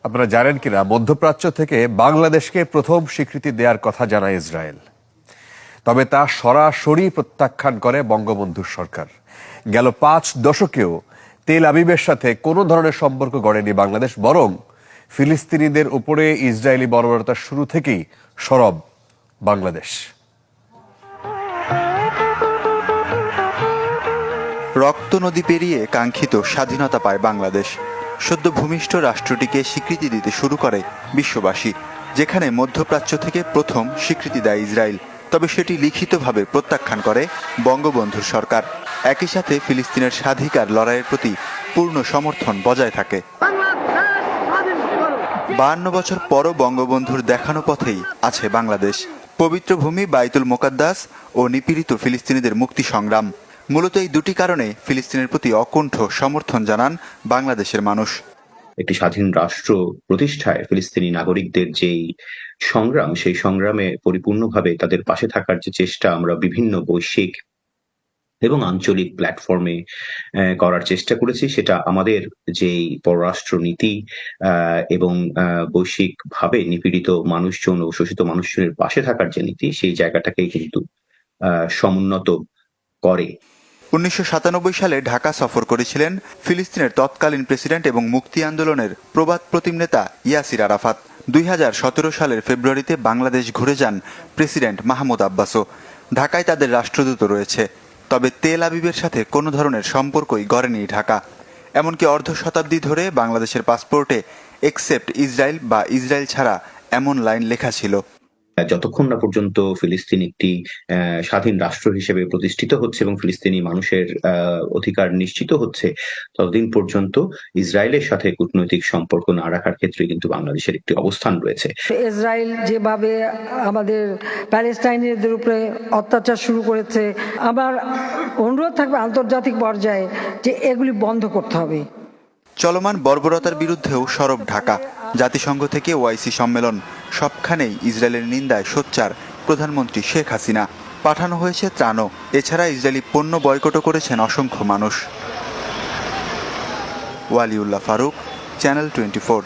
আপনারা জানেন কিনা, মধ্যপ্রাচ্য থেকে বাংলাদেশকে প্রথম স্বীকৃতি দেওয়ার কথা জানায় ইসরায়েল। তবে তা সরাসরি প্রত্যাখ্যান করে বঙ্গবন্ধুর সরকার। গেল 5 দশকেও তেল আবিবের সাথে কোনো ধরনের সম্পর্ক গড়েনি বাংলাদেশ, বরং ফিলিস্তিনিদের উপরে ইসরায়েলি বর্বরতার শুরু থেকেই সরব বাংলাদেশ। রক্ত নদী পেরিয়ে কাঙ্ক্ষিত স্বাধীনতা পায় বাংলাদেশ। সদ্য ভূমিষ্ঠ রাষ্ট্রটিকে স্বীকৃতি দিতে শুরু করে বিশ্ববাসী, যেখানে মধ্যপ্রাচ্য থেকে প্রথম স্বীকৃতি দেয় ইসরায়েল। তবে সেটি লিখিতভাবে প্রত্যাখ্যান করে বঙ্গবন্ধুর সরকার। একই সাথে ফিলিস্তিনের স্বাধিকার লড়াইয়ের প্রতি পূর্ণ সমর্থন বজায় থাকে। 52 বছর পরও বঙ্গবন্ধুর দেখানো পথেই আছে বাংলাদেশ। পবিত্র ভূমি বাইতুল মোকাদ্দাস ও নিপীড়িত ফিলিস্তিনিদের মুক্তি সংগ্রাম, মূলত এই দুটি কারণে ফিলিস্তিনের প্রতি অকুণ্ঠ সমর্থন জানান বাংলাদেশের মানুষ। একটি স্বাধীন রাষ্ট্র প্রতিষ্ঠায় ফিলিস্তিনি নাগরিকদের যেই সংগ্রাম, সেই সংগ্রামে পরিপূর্ণভাবে তাদের পাশে থাকার যে চেষ্টা আমরা বিভিন্ন বৈশ্বিক এবং আঞ্চলিক প্ল্যাটফর্মে করার চেষ্টা করেছি, সেটা আমাদের যেই পররাষ্ট্র নীতি এবং বৈশ্বিকভাবে নিপীড়িত মানুষজন ও শোষিত মানুষজনের পাশে থাকার যে নীতি, সেই জায়গাটাকেই কিন্তু সমুন্নত করে। 1997 সালে ঢাকা সফর করেছিলেন ফিলিস্তিনের তৎকালীন প্রেসিডেন্ট এবং মুক্তি আন্দোলনের প্রবাদ প্রতিম নেতা ইয়াসির আরাফাত। 2017 সালের ফেব্রুয়ারিতে বাংলাদেশ ঘুরে যান প্রেসিডেন্ট মাহমুদ আব্বাসও। ঢাকায় তাদের রাষ্ট্রদূত রয়েছে, তবে তেল আবিবের সাথে কোনো ধরনের সম্পর্কই গড়েনি ঢাকা। এমনকি অর্ধ শতাব্দী ধরে বাংলাদেশের পাসপোর্টে এক্সেপ্ট ইসরায়েল বা ইসরায়েল ছাড়া এমন লাইন লেখা ছিল। যতক্ষণ না পর্যন্ত ফিলিস্তিন একটি স্বাধীন রাষ্ট্র হিসেবে প্রতিষ্ঠিত হচ্ছে এবং ফিলিস্তিনি মানুষের অধিকার নিশ্চিত হচ্ছে, ততদিন পর্যন্ত ইসরায়েলের সাথে কূটনৈতিক সম্পর্ক না রাখার ক্ষেত্রে কিন্তু বাংলাদেশের একটি অবস্থান রয়েছে। ইসরায়েল যেভাবে আমাদের প্যালেস্টাইনিদের উপরে অত্যাচার শুরু করেছে, আমার অনুরোধ থাকবে আন্তর্জাতিক পর্যায়ে যে এগুলি বন্ধ করতে হবে। চলমান বর্বরতার বিরুদ্ধেও সরব ঢাকা। জাতিসংঘ থেকে ওআইসি সম্মেলন, সবখানেই ইসরায়েলের নিন্দায় সোচ্চার প্রধানমন্ত্রী শেখ হাসিনা। পাঠানো হয়েছে ত্রাণও। এছাড়া ইসরায়েলি পণ্য বয়কটও করেছেন অসংখ্য মানুষ। ওয়ালিউল্লাহ ফারুক, চ্যানেল 24।